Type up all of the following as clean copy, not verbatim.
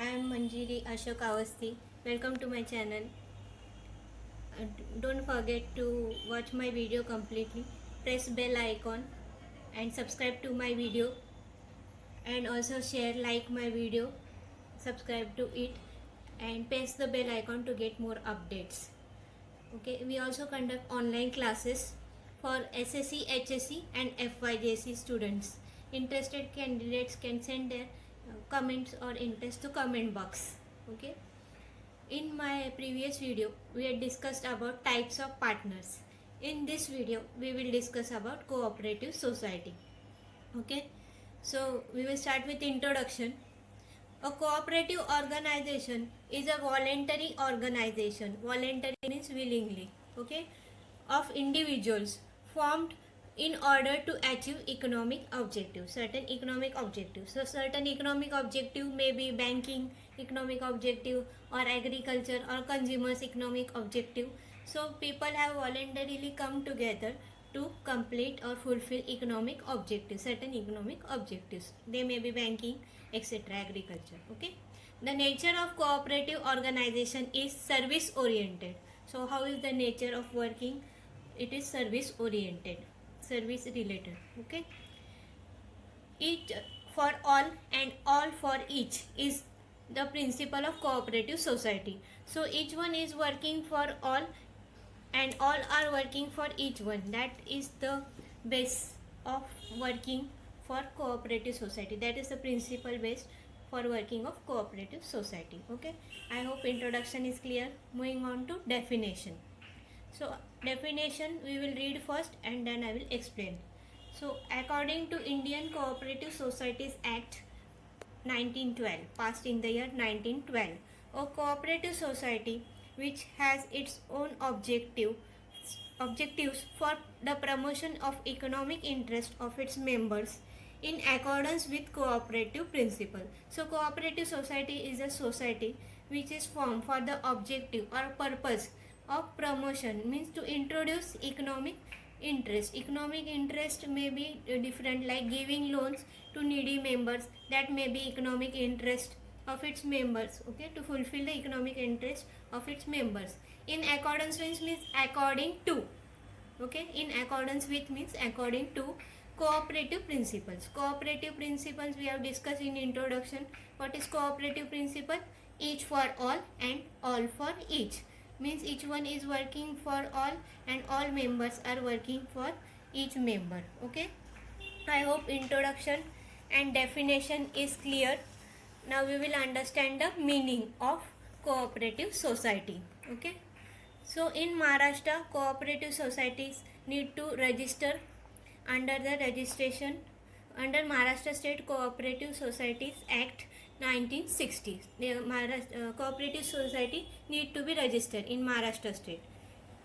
I am Manjiri Ashok Awasthi. Welcome to my channel. Don't forget to watch my video completely. Press bell icon and subscribe to my video, and also share, like my video, subscribe to it, and press the bell icon to get more updates. Okay, we also conduct online classes for SSC, HSC and FYJC students. Interested candidates can send their comments or interest to comment box. Okay, in my previous video we had discussed about types of partners. In this video we will discuss about cooperative society. Okay, so we will start with introduction. A cooperative organization is a voluntary organization. Voluntary means willingly. Okay, of individuals formed in order to achieve economic objectives, certain economic objectives. So certain economic objective may be banking economic objective, or agriculture, or consumers economic objective. So people have voluntarily come together to complete or fulfill economic objectives, certain economic objectives. They may be banking, etc., agriculture. Okay, the nature of cooperative organization is service oriented. So how is the nature of working? It is service oriented, service related. Okay, each for all and all for each is the principle of cooperative society. So each one is working for all and all are working for each one. That is the base of working for cooperative society. That is the principle base for working of cooperative society. Okay, I hope introduction is clear. Moving on to definition. So definition we will read first and then I will explain. So according to Indian Cooperative Societies Act 1912, passed in the year 1912, a cooperative society which has its own objectives for the promotion of economic interest of its members in accordance with cooperative principle. So cooperative society is a society which is formed for the objective or purpose of promotion, means to introduce economic interest. Economic interest may be different, like giving loans to needy members. That may be economic interest of its members. Okay, to fulfill the economic interest of its members. In accordance with means according to. Okay, in accordance with means according to cooperative principles. Cooperative principles we have discussed in introduction. What is cooperative principle? Each for all and all for each. Means each one is working for all and all members are working for each member. Okay, I hope introduction and definition is clear. Now we will understand the meaning of cooperative society. Okay, so in Maharashtra, cooperative societies need to register under the registration under Maharashtra State Cooperative Societies Act 1960. The cooperative society need to be registered in Maharashtra State,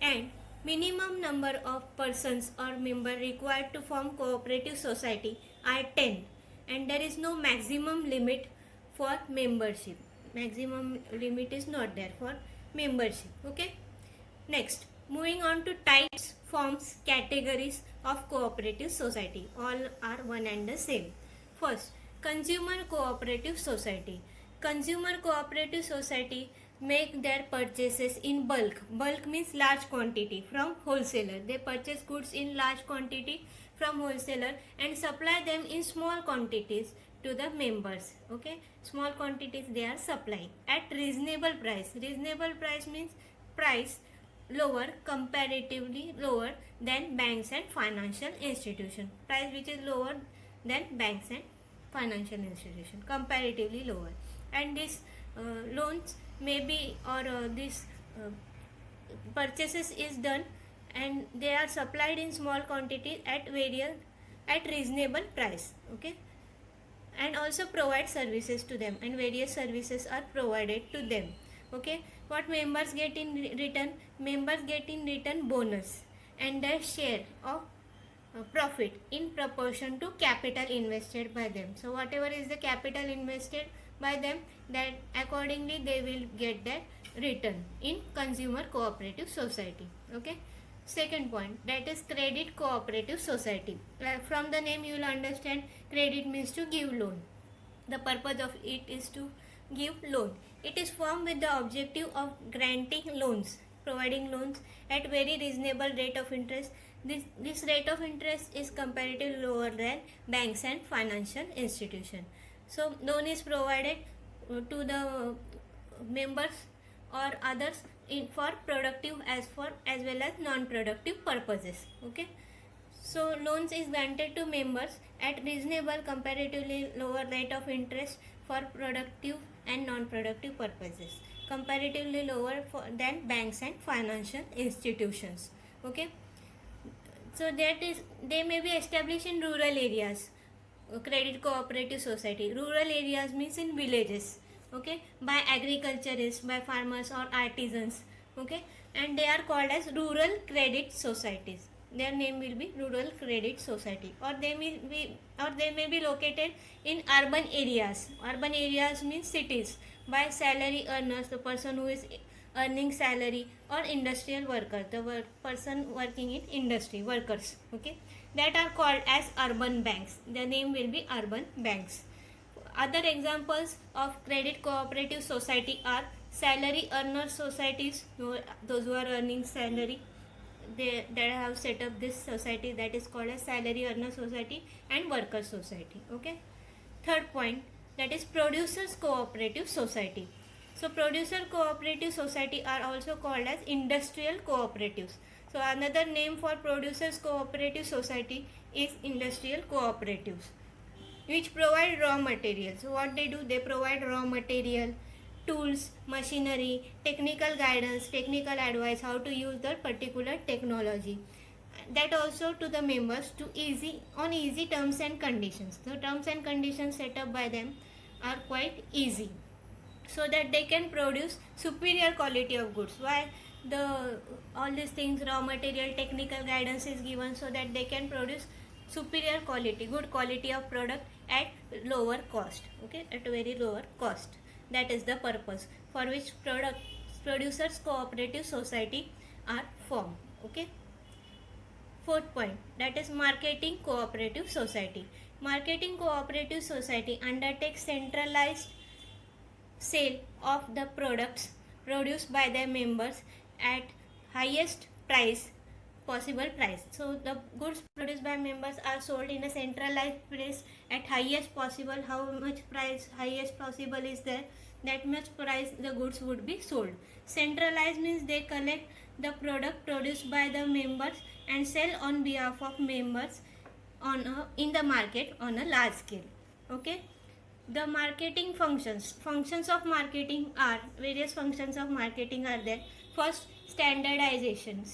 and minimum number of persons or member required to form cooperative society are 10, and there is no maximum limit for membership. Maximum limit is not there for membership. Okay, next, moving on to types, forms, categories of cooperative society. All are one and the same. First, consumer cooperative society. Consumer cooperative society make their purchases in bulk. Bulk means large quantity from wholesaler. They purchase goods in large quantity from wholesaler and supply them in small quantities to the members. Okay, small quantities they are supplying at reasonable price. Reasonable price means price lower, comparatively lower than banks and financial institution. Price which is lower than banks and financial institution, comparatively lower. And this loans may be, or this purchases is done and they are supplied in small quantity at reasonable price. Okay, and also provide services to them, and various services are provided to them. Okay, what members get in return? Members get in return bonus and their share of profit in proportion to capital invested by them. So whatever is the capital invested by them, that accordingly they will get that return in consumer cooperative society. Okay, second point, that is credit cooperative society. From the name you will understand, credit means to give loan. The purpose of it is to give loan. It is formed with the objective of granting loans, providing loans at very reasonable rate of interest. This rate of interest is comparatively lower than banks and financial institution. So loan is provided to the members or others for productive as well as non-productive purposes. Okay. So loans is granted to members at reasonable comparatively lower rate of interest for productive and non-productive purposes, comparatively lower than banks and financial institutions. Okay. So that is, they may be established in rural areas. Credit cooperative society. Rural areas means in villages. Okay, by agriculturists, by farmers or artisans. Okay, and they are called as rural credit societies. Their name will be rural credit society, or they may be located in urban areas. Urban areas means cities, by salary earners, the person who is earning salary, or industrial worker, the person working in industry, workers. Okay, that are called as urban banks. The name will be urban banks. Other examples of credit cooperative society are salary earner societies, those who are earning salary. They have set up this society, that is called as salary earner society and worker society. Okay. Third point, that is producers cooperative society. So producer cooperative society are also called as industrial cooperatives. So another name for producers cooperative society is industrial cooperatives, which provide raw materials. So what they do, they provide raw material, tools, machinery, technical guidance, technical advice, how to use the particular technology. That also to the members to easy terms and conditions. The terms and conditions set up by them are quite easy, so that they can produce superior quality of goods. Why all these things, raw material, technical guidance is given, so that they can produce superior quality, good quality of product at lower cost. Okay, at a very lower cost. That is the purpose for which producers cooperative society are formed. Okay. Fourth point, that is marketing cooperative society. Marketing cooperative society undertakes centralized sale of the products produced by their members at highest possible price. So the goods produced by members are sold in a centralized place at highest possible. How much price highest possible is there, that much price the goods would be sold. Centralized means they collect the product produced by the members and sell on behalf of members in the market on a large scale. Okay. The marketing functions of marketing are, various functions of marketing are there. First, standardization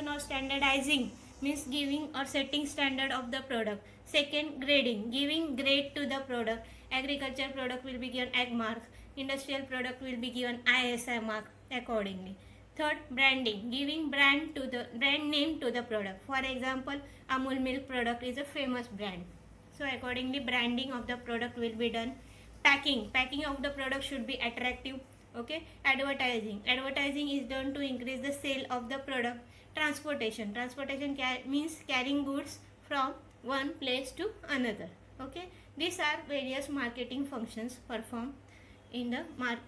or standardizing means giving or setting standard of the product. Second, grading, giving grade to the product. Agriculture product will be given AG mark, industrial product will be given ISI mark accordingly. Third, branding, giving brand name to the product. For example, Amul milk product is a famous brand, so accordingly branding of the product will be done. Packing of the product should be attractive. Okay. Advertising is done to increase the sale of the product. Transportation means carrying goods from one place to another. Okay. These are various marketing functions performed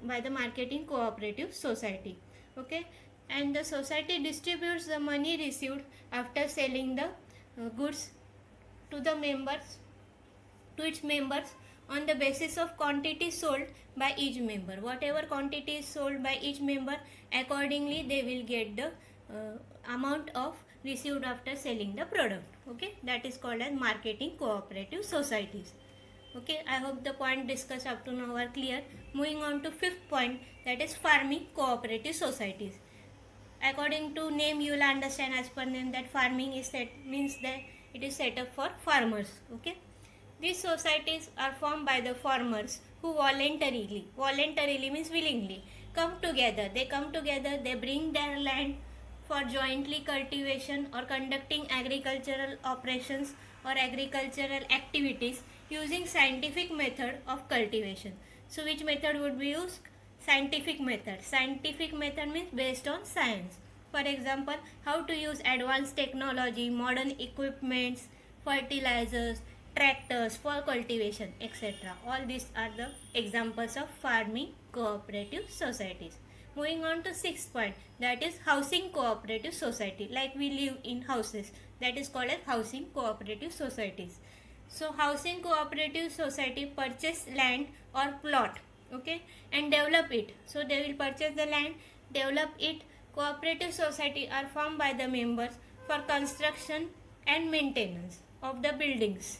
by the marketing cooperative society. Okay. And the society distributes the money received after selling the goods to its members on the basis of quantity sold by each member. Whatever quantity is sold by each member, accordingly they will get the amount of received after selling the product. Okay, that is called as marketing cooperative societies. Okay, I hope the point discussed up to now are clear. Moving on to fifth point, that is farming cooperative societies. According to name, you will understand as per name that farming means that it is set up for farmers. Okay. These societies are formed by the farmers who voluntarily means willingly, come together. They bring their land for jointly cultivation or conducting agricultural operations or agricultural activities using scientific method of cultivation. So which method would be used? Scientific method. Scientific method means based on science. For example, how to use advanced technology, modern equipments, fertilizers, tractors for cultivation, etc. All these are the examples of farming cooperative societies. Moving on to sixth point, that is housing cooperative society. Like we live in houses, that is called as housing cooperative societies. So housing cooperative society purchase land or plot, okay, and develop it. So they will purchase the land, develop it. Cooperative society are formed by the members for construction and maintenance of the buildings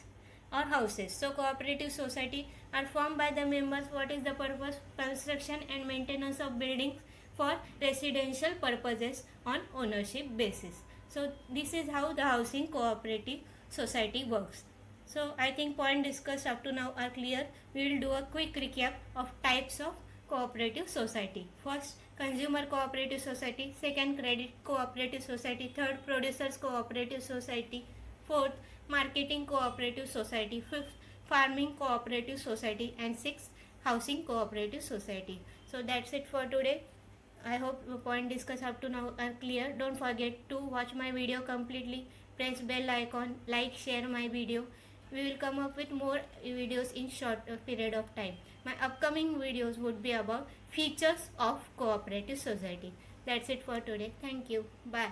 or houses. So cooperative society are formed by the members. What is the purpose? Construction and maintenance of buildings for residential purposes on ownership basis. So this is how the housing cooperative society works. So I think point discussed up to now are clear. We will do a quick recap of types of cooperative society. First, consumer cooperative society. Second, credit cooperative society. Third, producers cooperative society. Fourth, marketing cooperative society. Fifth, farming cooperative society. And sixth, housing cooperative society. So that's it for today. I hope the point discussed up to now are clear. Don't forget to watch my video completely. Press bell icon, like, share my video. We will come up with more videos in short period of time. My upcoming videos would be about features of cooperative society. That's it for today. Thank you. Bye.